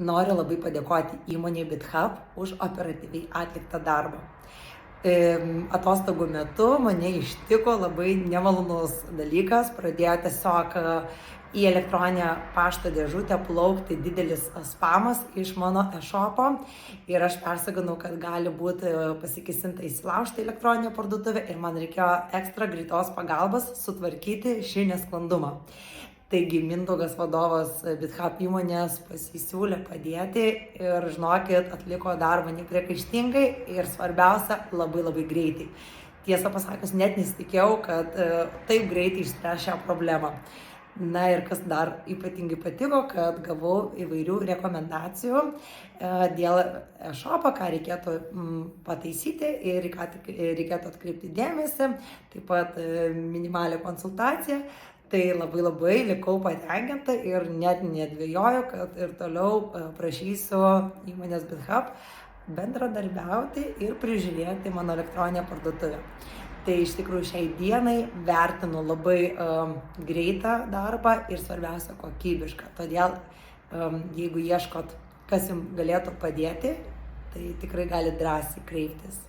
Noriu labai padėkoti įmonei BitHub už operatyviai atliktą darbą. Atostogų metu mane ištiko labai nemalonus dalykas, pradėjo tiesiog į elektroninę pašto dėžutę plaukti didelis spamas iš mano e-shopo ir aš persiganau, kad gali būti pasikesinta įsilaužti elektroninę parduotuvę ir man reikėjo ekstra greitos pagalbos sutvarkyti šį nesklandumą. Taigi Mindaugas, vadovas BitHub įmonės, pasisiūlė padėti ir, žinokit, atliko darbą nepriekaištingai ir svarbiausia, labai greitai. Tiesą pasakius, net nesitikėjau, kad taip greitai išspręs šią problemą. Na ir kas dar ypatingai patiko, kad gavau įvairių rekomendacijų dėl e-shopą, ką reikėtų pataisyti ir į ką reikėtų atkreipti dėmesį, taip pat minimalią konsultaciją. Tai labai likau patenkinta ir net nedvejoju, kad ir toliau prašysiu įmonės BitHub bendradarbiauti ir prižiūrėti mano elektroninę parduotuvę. Tai iš tikrųjų šiai dienai vertinu labai greitą darbą ir svarbiausia kokybišką. Todėl jeigu ieškot, kas jums galėtų padėti, tai tikrai gali drąsiai kreiptis.